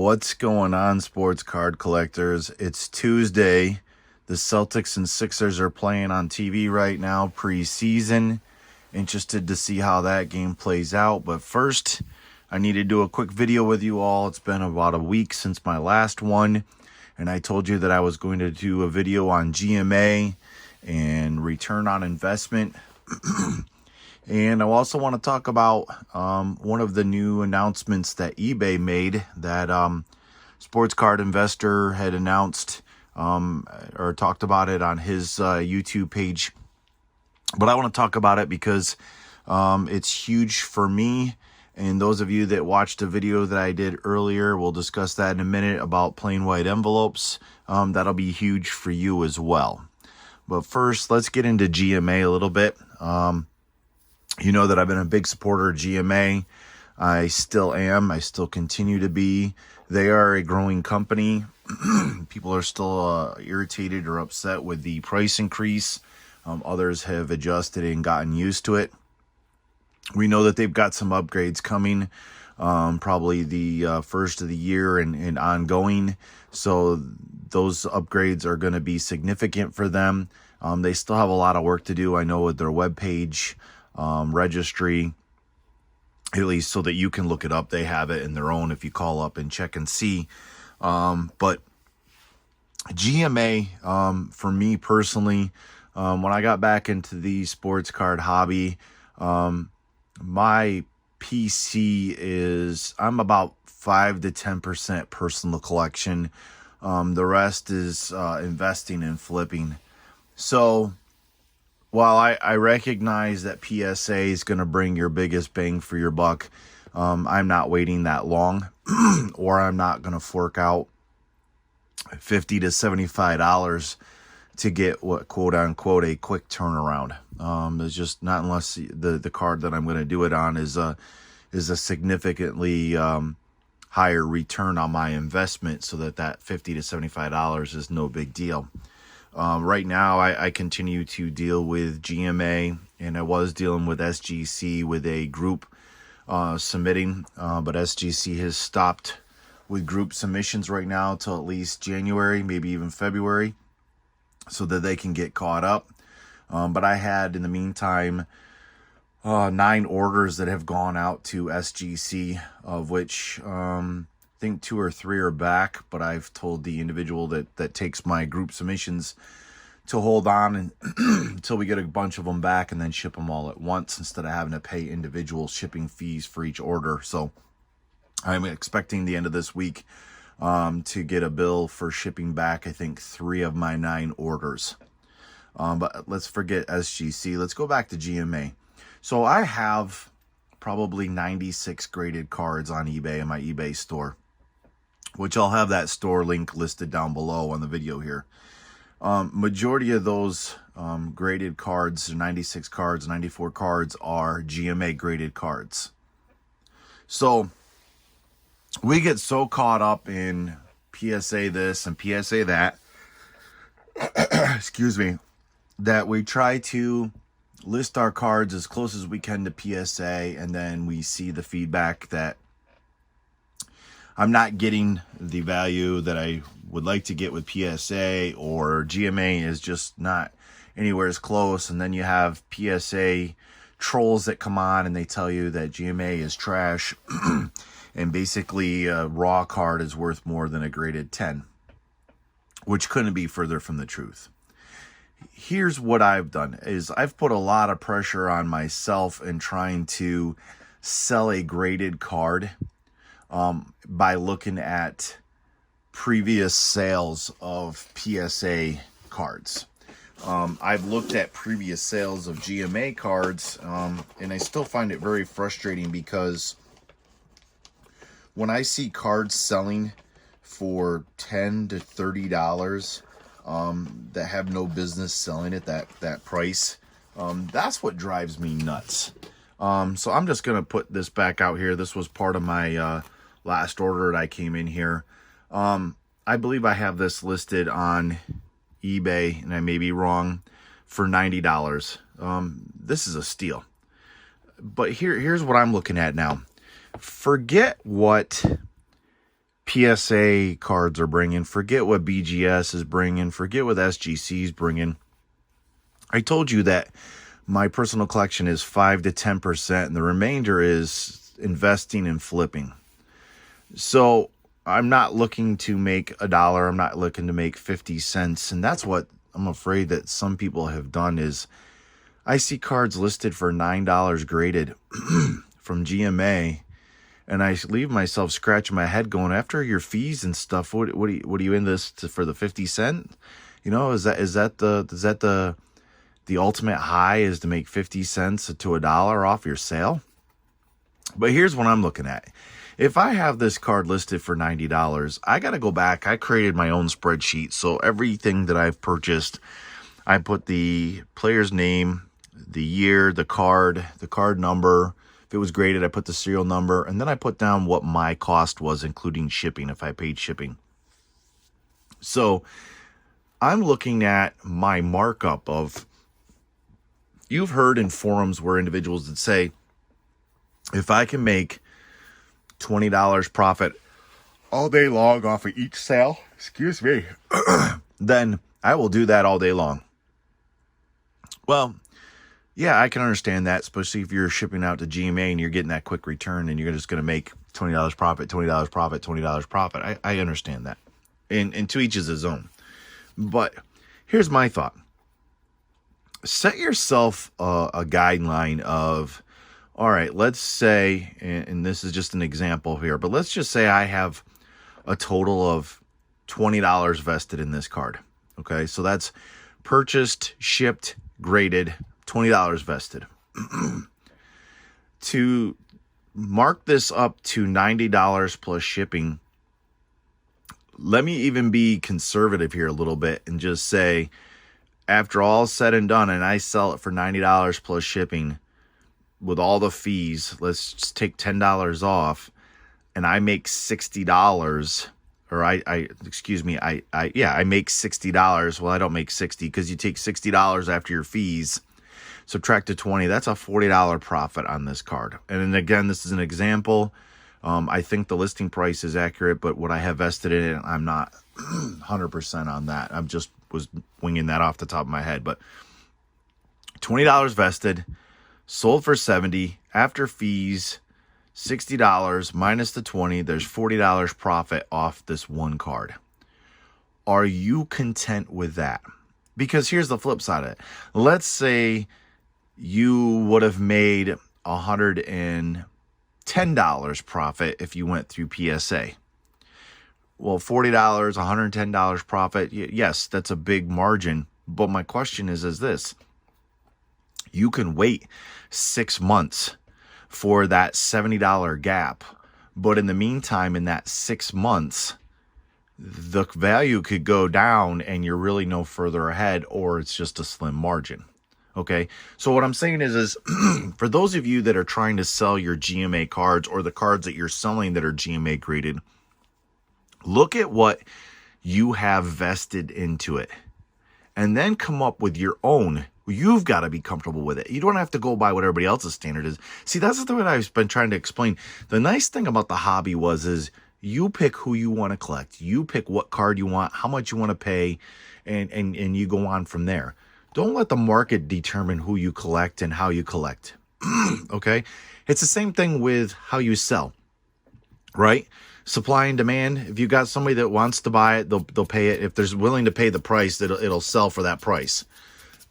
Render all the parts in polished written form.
What's going on, sports card collectors? It's Tuesday. The Celtics and Sixers are playing on TV right now, preseason. Interested to see how that game plays out. But first, I need to do a quick video with you all. It's been about a week since my last one, and I told you that I was going to do a video on GMA and return on investment. And I also want to talk about one of the new announcements that eBay made that Sports Card Investor had announced or talked about it on his YouTube page. But I want to talk about it because it's huge for me. And those of you that watched the video that I did earlier, we'll discuss that in a minute about plain white envelopes. That'll be huge for you as well. But first, let's get into GMA a little bit. You know that I've been a big supporter of GMA. I still am. I still continue to be. They are a growing company. People are still irritated or upset with the price increase. Others have adjusted and gotten used to it. We know that they've got some upgrades coming, probably the first of the year and ongoing. So those upgrades are going to be significant for them. They still have a lot of work to do, I know, with their webpage. Registry, at least so that you can look it up. They have it in their own if you call up and check and see. But GMA, for me personally, when I got back into the sports card hobby, my PC is, I'm about 5 to 10% personal collection. The rest is investing and flipping. So while I recognize that PSA is going to bring your biggest bang for your buck, I'm not waiting that long, or I'm not going to fork out $50 to $75 to get what quote unquote a quick turnaround. It's just not, unless the card that I'm going to do it on is a significantly higher return on my investment, so that $50 to $75 is no big deal. Right now, I continue to deal with GMA, and I was dealing with SGC with a group submitting, but SGC has stopped with group submissions right now till at least January, maybe even February, so that they can get caught up. But I had, in the meantime, 9 orders that have gone out to SGC, of which I think 2 or 3 are back, but I've told the individual that takes my group submissions to hold on until we get a bunch of them back and then ship them all at once, instead of having to pay individual shipping fees for each order. So I'm expecting the end of this week to get a bill for shipping back, I think, 3 of my 9 orders. But let's forget SGC. Let's go back to GMA. So I have probably 96 graded cards on eBay in my eBay store, which I'll have that store link listed down below on the video here. Majority of those graded cards, 96 cards, 94 cards, are GMA graded cards. So we get so caught up in PSA this and PSA that, excuse me, that we try to list our cards as close as we can to PSA, and then we see the feedback that I'm not getting the value that I would like to get with PSA, or GMA is just not anywhere as close. And then you have PSA trolls that come on and they tell you that GMA is trash and basically a raw card is worth more than a graded 10, which couldn't be further from the truth. Here's what I've done is I've put a lot of pressure on myself in trying to sell a graded card by looking at previous sales of PSA cards. I've looked at previous sales of GMA cards, and I still find it very frustrating, because when I see cards selling for $10 to $30 that have no business selling at that price, that's what drives me nuts. So I'm just going to put this back out here. This was part of my last order that I came in here. I believe I have this listed on eBay, and I may be wrong, for $90. This is a steal. But here's what I'm looking at now. Forget what PSA cards are bringing. Forget what BGS is bringing. Forget what SGC is bringing. I told you that my personal collection is 5 to 10%, and the remainder is investing and flipping. So I'm not looking to make $1. I'm not looking to make 50 cents. And that's what I'm afraid that some people have done is I see cards listed for $9 graded from GMA. And I leave myself scratching my head going, after your fees and stuff, what are you in this for the 50 cent? You know, is that the ultimate high is to make 50 cents to $1 off your sale? But here's what I'm looking at. If I have this card listed for $90, I got to go back. I created my own spreadsheet. So everything that I've purchased, I put the player's name, the year, the card number. If it was graded, I put the serial number, and then I put down what my cost was, including shipping, if I paid shipping. So I'm looking at my markup of, you've heard in forums where individuals that say, if I can make $20 profit all day long off of each sale, excuse me, then I will do that all day long. Well, yeah, I can understand that, especially if you're shipping out to GMA and you're getting that quick return and you're just going to make $20 profit, $20 profit, $20 profit. I understand that. And to each is his own. But here's my thought. Set yourself a guideline of, all right, let's say, and this is just an example here, but let's just say I have a total of $20 vested in this card. Okay, so that's purchased, shipped, graded, $20 vested. To mark this up to $90 plus shipping, let me even be conservative here a little bit and just say, after all said and done, and I sell it for $90 plus shipping with all the fees, let's just take $10 off, and I make $60, or I make $60. Well, I don't make 60 because you take $60 after your fees, subtract to 20, that's a $40 profit on this card. And then again, this is an example. I think the listing price is accurate, but what I have vested in it, I'm not 100% on that. I'm just was winging that off the top of my head. But $20 vested, sold for 70 after fees, $60 minus the 20, there's $40 profit off this one card. Are you content with that? Because here's the flip side of it. Let's say you would have made $110 profit if you went through PSA. Well, $40, $110 profit. Yes, that's a big margin. But my question is this. You can wait 6 months for that $70 gap. But in the meantime, in that 6 months, the value could go down and you're really no further ahead, or it's just a slim margin. Okay, so what I'm saying is for those of you that are trying to sell your GMA cards or the cards that you're selling that are GMA graded, look at what you have vested into it and then come up with your own. You've got to be comfortable with it. You don't have to go by what everybody else's standard is. See, that's the way I've been trying to explain. The nice thing about the hobby is you pick who you want to collect. You pick what card you want, how much you want to pay, and you go on from there. Don't let the market determine who you collect and how you collect. Okay? It's the same thing with how you sell, right? Supply and demand. If you got somebody that wants to buy it, they'll pay it. If they're willing to pay the price, it'll sell for that price.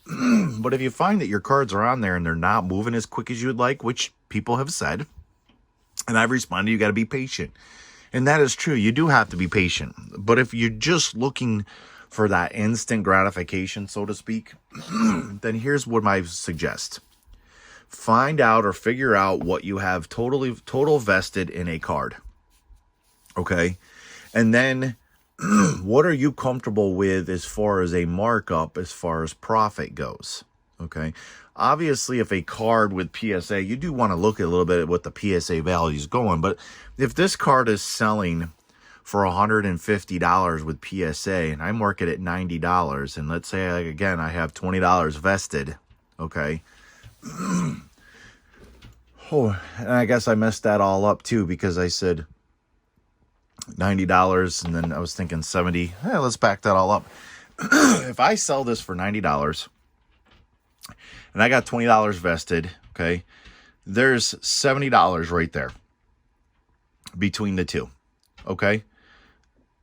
But if you find that your cards are on there and they're not moving as quick as you would like, which people have said, and I've responded, you got to be patient. And that is true. You do have to be patient. But if you're just looking for that instant gratification, so to speak, then here's what I suggest. Find out or figure out what you have total vested in a card. Okay? And then what are you comfortable with as far as a markup, as far as profit goes? Okay? Obviously, if a card with PSA, you do want to look at a little bit at what the PSA value is going. But if this card is selling for $150 with PSA and I mark it at $90, and let's say, again, I have $20 vested, okay? Oh, and I guess I messed that all up too, because I said $90, and then I was thinking 70. Let's back that all up. If I sell this for $90 and I got $20 vested, okay, there's $70 right there between the two, okay?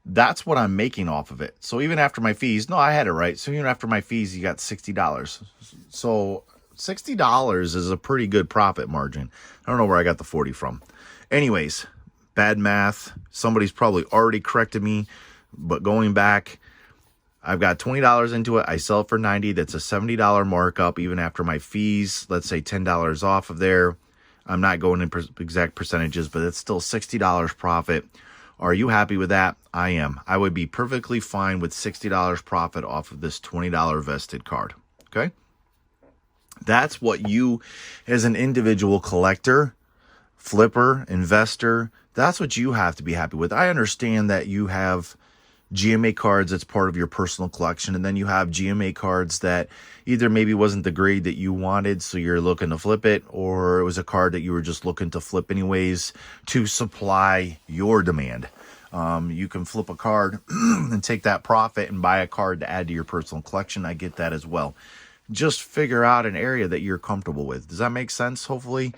That's what I'm making off of it. So even after my fees, no, I had it right. So even after my fees, you got $60. So $60 is a pretty good profit margin. I don't know where I got the 40 from. Anyways, bad math. Somebody's probably already corrected me, but going back, I've got $20 into it. I sell it for $90. That's a $70 markup even after my fees. Let's say $10 off of there. I'm not going in exact percentages, but it's still $60 profit. Are you happy with that? I am. I would be perfectly fine with $60 profit off of this $20 vested card. Okay? That's what you, as an individual collector, flipper, investor, that's what you have to be happy with. I understand that you have GMA cards that's part of your personal collection, and then you have GMA cards that either maybe wasn't the grade that you wanted, so you're looking to flip it, or it was a card that you were just looking to flip anyways to supply your demand. You can flip a card and take that profit and buy a card to add to your personal collection. I get that as well. Just figure out an area that you're comfortable with. Does that make sense? Hopefully.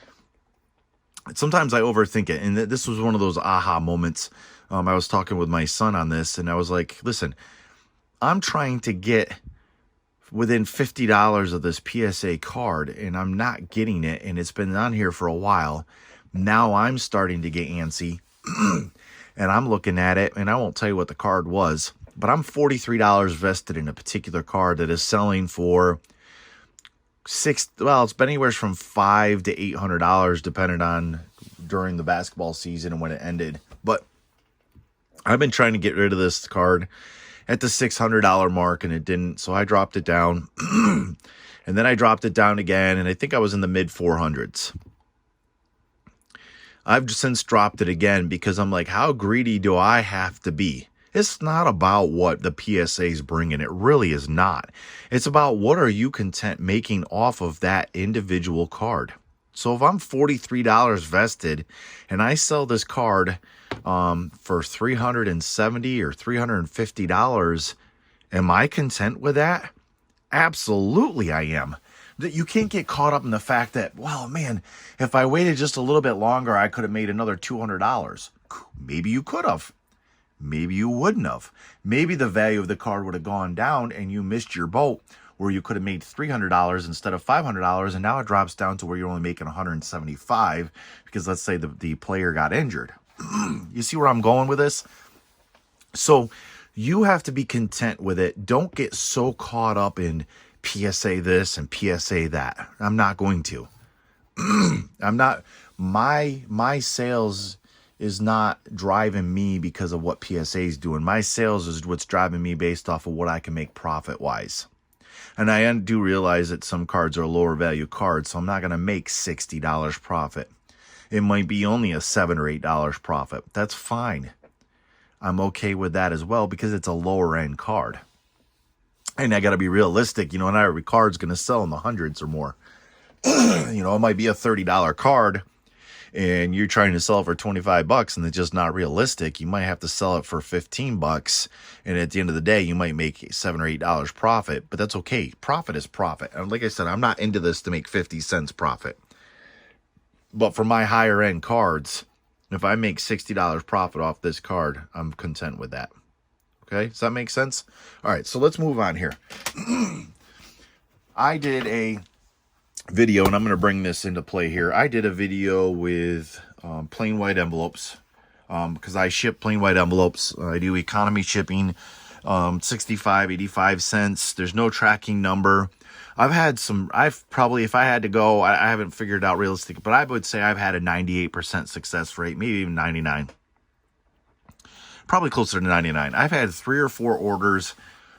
Sometimes I overthink it, and this was one of those aha moments. I was talking with my son on this, and I was like, listen, I'm trying to get within $50 of this PSA card, and I'm not getting it, and it's been on here for a while. Now I'm starting to get antsy, and I'm looking at it, and I won't tell you what the card was, but I'm $43 vested in a particular card that is selling for it's been anywhere from $500 to $800, depending on during the basketball season and when it ended. But I've been trying to get rid of this card at the $600 mark, and it didn't, so I dropped it down. And then I dropped it down again, and I think I was in the mid 400s. I've since dropped it again because I'm like, how greedy do I have to be? It's not about what the PSA is bringing. It really is not. It's about what are you content making off of that individual card. So if I'm $43 vested and I sell this card for $370 or $350, am I content with that? Absolutely I am. You can't get caught up in the fact that, well, man, if I waited just a little bit longer, I could have made another $200. Maybe you could have. Maybe you wouldn't have. Maybe the value of the card would have gone down and you missed your boat where you could have made $300 instead of $500, and now it drops down to where you're only making $175 because let's say the player got injured. You see where I'm going with this? So you have to be content with it. Don't get so caught up in PSA this and PSA that. I'm not going to. I'm not. My sales is not driving me because of what PSA is doing. My sales is what's driving me based off of what I can make profit-wise. And I do realize that some cards are lower value cards, so I'm not going to make $60 profit. It might be only a $7 or $8 profit. That's fine. I'm okay with that as well because it's a lower end card. And I got to be realistic. Not every card's going to sell in the hundreds or more. It might be a $30 card, and you're trying to sell it for $25 and it's just not realistic. You might have to sell it for $15, and at the end of the day you might make $7 or $8 profit, but that's okay. Profit is profit. And like I said, I'm not into this to make 50 cents profit, but for my higher end cards, if I make $60 profit off this card, I'm content with that. Okay, does that make sense? All right, so let's move on here. I did a video, and I'm going to bring this into play here. I did a video with plain white envelopes because I ship plain white envelopes. I do economy shipping, 65, 85 cents. There's no tracking number. I've probably, if I had to go, I haven't figured it out realistic, but I would say I've had a 98% success rate, maybe even 99. Probably closer to 99. I've had 3 or 4 orders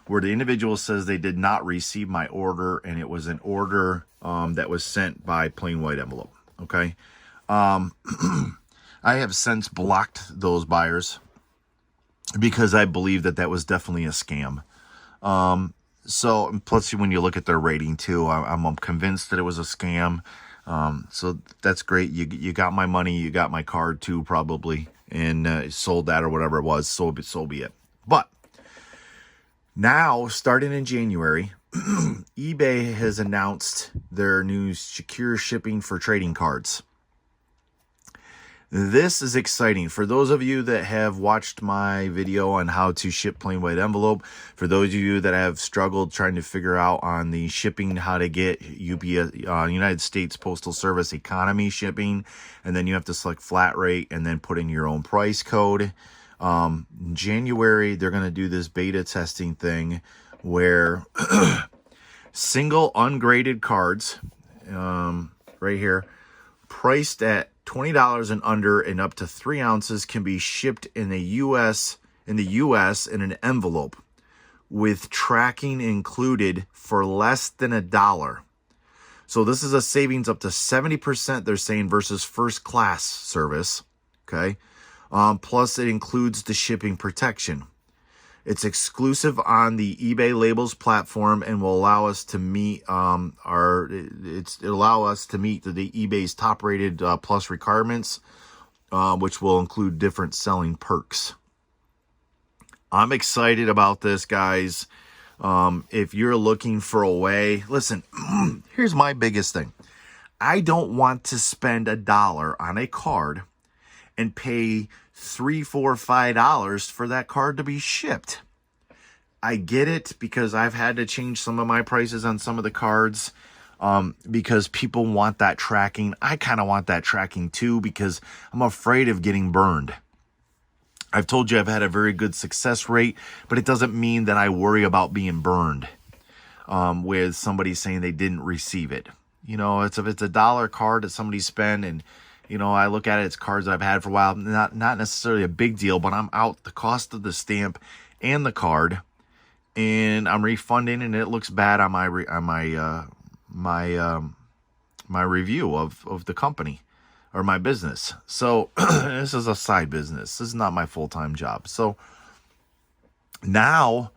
where the individual says they did not receive my order, and it was an order that was sent by plain white envelope. Okay. I have since blocked those buyers because I believe that was definitely a scam. So plus when you look at their rating too, I'm convinced that it was a scam. So that's great. You got my money, you got my card too, probably. and sold that or whatever it was. So be it. But now, starting in January, eBay has announced their new secure shipping for trading cards. This is exciting. For those of you that have watched my video on how to ship plain white envelope, for those of you that have struggled trying to figure out on the shipping, how to get UPS, United States Postal Service economy shipping, and then you have to select flat rate and then put in your own price code. In January, they're going to do this beta testing thing where single ungraded cards, right here, priced at $20 and under and up to 3 ounces, can be shipped in the U.S. in an envelope with tracking included for less than $1. So this is a savings up to 70%, they're saying, versus first class service. Okay. Plus it includes the shipping protection. It's exclusive on the eBay labels platform and will allow us to meet the eBay's top rated plus requirements, which will include different selling perks. I'm excited about this, guys. If you're looking for a way, listen, here's my biggest thing. I don't want to spend $1 on a card and pay $3, $4, $5 for that card to be shipped. I get it, because I've had to change some of my prices on some of the cards because people want that tracking. I kind of want that tracking too, because I'm afraid of getting burned. I've told you I've had a very good success rate, but it doesn't mean that I worry about being burned with somebody saying they didn't receive it. You know, if it's $1 card that somebody spent, and you know, I look at it, it's cards that I've had for a while, not necessarily a big deal, but I'm out the cost of the stamp and the card, and I'm refunding, and it looks bad on my review of the company or my business. So this is a side business. This is not my full-time job. So now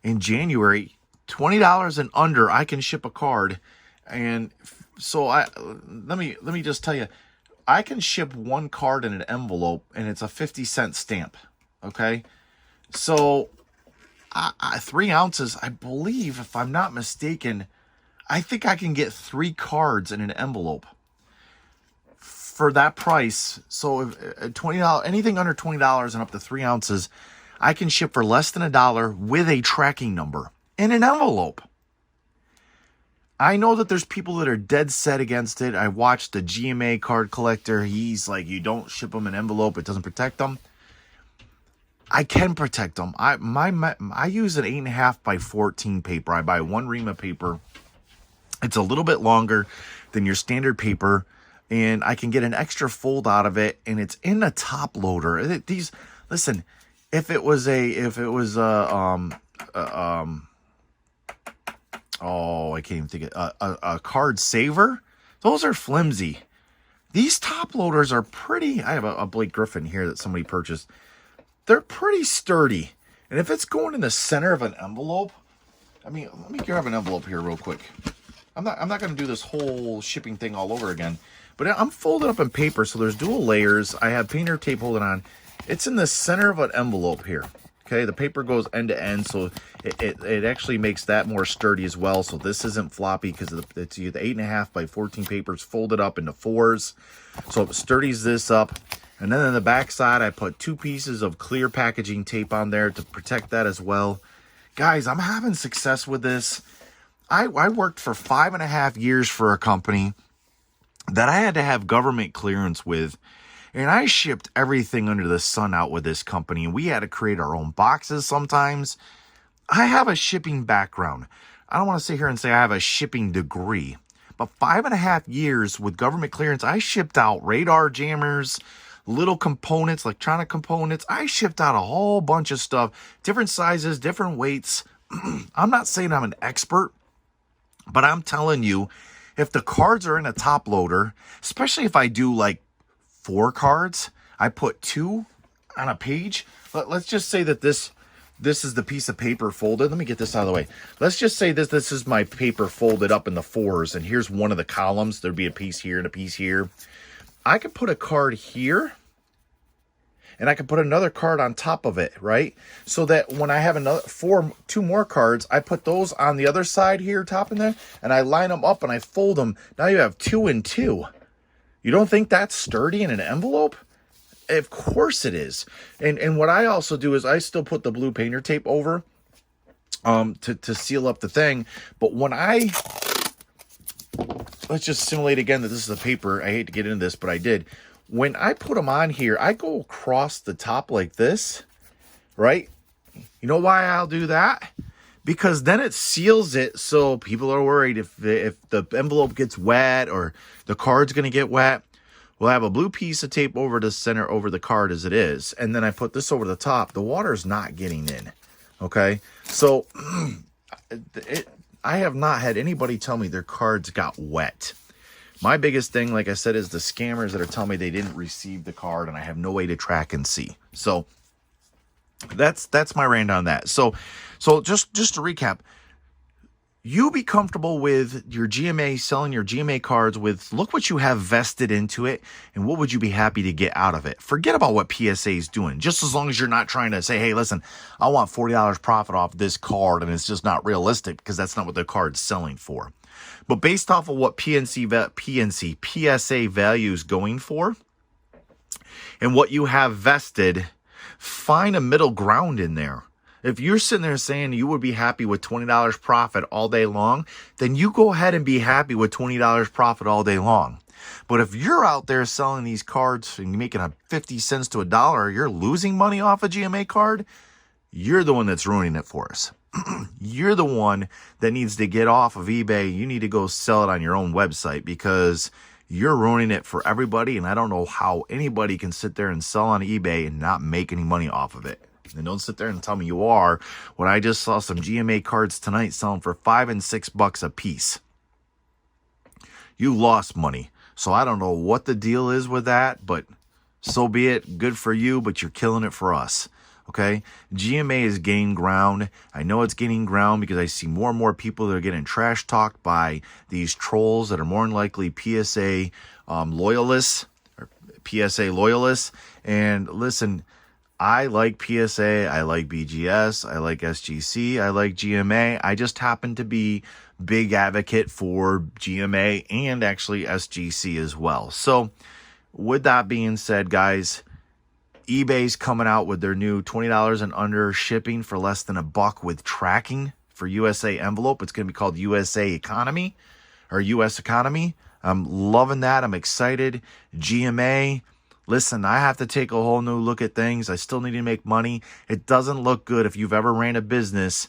in January, $20 and under, I can ship a card. And so let me just tell you, I can ship one card in an envelope, and it's a 50-cent stamp. Okay. So 3 ounces, I believe, if I'm not mistaken, I think I can get 3 cards in an envelope for that price. So if $20, anything under $20 and up to 3 ounces, I can ship for less than $1 with a tracking number in an envelope. I know that there's people that are dead set against it. I watched the GMA card collector. He's like, you don't ship them in envelope, it doesn't protect them. I can protect them. I use an 8.5 by 14 paper. I buy 1 ream of paper. It's a little bit longer than your standard paper, and I can get an extra fold out of it, and it's in a top loader. Listen, if it was I can't even think of a card saver, those are flimsy. These top loaders are pretty. I have a Blake Griffin here that somebody purchased. They're pretty sturdy. And if it's going in the center of an envelope, I mean, let me grab an envelope here real quick. I'm not going to do this whole shipping thing all over again. But I'm folded up in paper, so there's dual layers. I have painter tape holding on. It's in the center of an envelope here. Okay, the paper goes end to end, so it actually makes that more sturdy as well. So this isn't floppy because it's the 8.5 by 14 papers folded up into 4s. So it sturdies this up. And then on the back side, I put 2 pieces of clear packaging tape on there to protect that as well. Guys, I'm having success with this. I worked for 5.5 years for a company that I had to have government clearance with. And I shipped everything under the sun out with this company. And we had to create our own boxes sometimes. I have a shipping background. I don't want to sit here and say I have a shipping degree. But 5.5 years with government clearance, I shipped out radar jammers, little components, electronic components. I shipped out a whole bunch of stuff, different sizes, different weights. I'm not saying I'm an expert, but I'm telling you, if the cards are in a top loader, especially if I do like 4 cards, I put 2 on a page. Let's just say that this is the piece of paper folded. Let me get this out of the way. Let's just say this is my paper folded up in the 4s, and here's one of the columns. There'd be a piece here and a piece here. I could put a card here, and I can put another card on top of it, right? So that when I have two more cards, I put those on the other side here, top in there, and I line them up and I fold them. Now you have 2 and 2. You don't think that's sturdy in an envelope? Of course it is. And what I also do is I still put the blue painter tape over to seal up the thing. But when let's just simulate again that this is a paper. I hate to get into this, but I did. When I put them on here, I go across the top like this, right? You know why I'll do that? Because then it seals it, so people are worried if the envelope gets wet or the card's going to get wet. We'll have a blue piece of tape over the center over the card as it is, and then I put this over the top. The water's not getting in, okay? So I have not had anybody tell me their cards got wet. My biggest thing, like I said, is the scammers that are telling me they didn't receive the card and I have no way to track and see. So that's my rant on that. So just to recap, you be comfortable with your GMA, selling your GMA cards with, look what you have vested into it and what would you be happy to get out of it. Forget about what PSA is doing, just as long as you're not trying to say, hey, listen, I want $40 profit off this card, and it's just not realistic because that's not what the card's selling for. But based off of what PSA value is going for and what you have vested, find a middle ground in there. If you're sitting there saying you would be happy with $20 profit all day long, then you go ahead and be happy with $20 profit all day long. But if you're out there selling these cards and you're making 50 cents to $1, you're losing money off a GMA card, you're the one that's ruining it for us. You're the one that needs to get off of eBay. You need to go sell it on your own website because you're ruining it for everybody. And I don't know how anybody can sit there and sell on eBay and not make any money off of it. And don't sit there and tell me you are, when I just saw some GMA cards tonight selling for $5 and $6 a piece. You lost money. So I don't know what the deal is with that, but so be it. Good for you, but you're killing it for us. Okay, GMA is gaining ground. I know it's gaining ground because I see more and more people that are getting trash talked by these trolls that are more than likely PSA loyalists or PSA loyalists. And listen, I like PSA, I like BGS, I like SGC, I like GMA. I just happen to be big advocate for GMA and actually SGC as well. So with that being said, guys, eBay's coming out with their new $20 and under shipping for less than $1 with tracking for USA envelope. It's going to be called USA Economy or US Economy. I'm loving that. I'm excited. GMA, listen, I have to take a whole new look at things. I still need to make money. It doesn't look good if you've ever ran a business.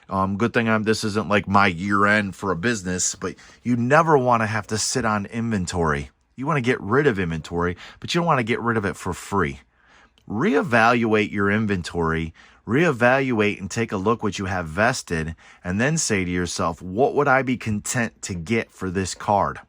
Good thing this isn't like my year end for a business, but you never want to have to sit on inventory. You want to get rid of inventory, but you don't want to get rid of it for free. Reevaluate your inventory, reevaluate and take a look what you have vested, and then say to yourself, what would I be content to get for this card?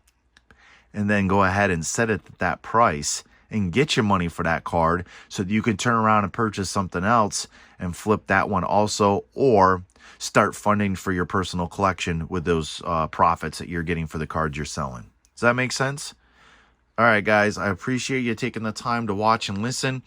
And then go ahead and set it at that price and get your money for that card so that you can turn around and purchase something else and flip that one also, or start funding for your personal collection with those profits that you're getting for the cards you're selling. Does that make sense? All right, guys, I appreciate you taking the time to watch and listen.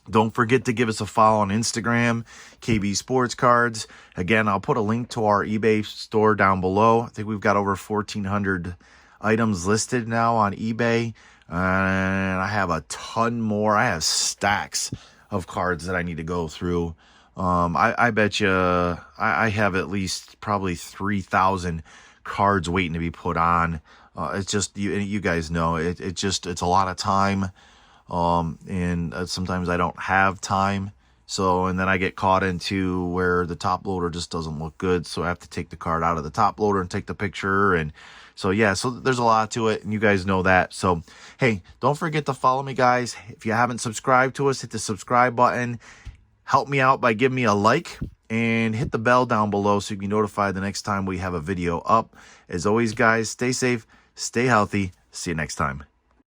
Don't forget to give us a follow on Instagram, KB Sports Cards. Again, I'll put a link to our eBay store down below. I think we've got over 1,400 items listed now on eBay. And I have a ton more. I have stacks of cards that I need to go through. I bet you I have at least probably 3,000 cards waiting to be put on. It's just, you guys know, it's a lot of time. And sometimes I don't have time. So, and then I get caught into where the top loader just doesn't look good. So I have to take the card out of the top loader and take the picture. And so, yeah, so there's a lot to it and you guys know that. So, hey, don't forget to follow me, guys. If you haven't subscribed to us, hit the subscribe button. Help me out by giving me a like and hit the bell down below so you can be notified the next time we have a video up. As always, guys, stay safe, stay healthy. See you next time.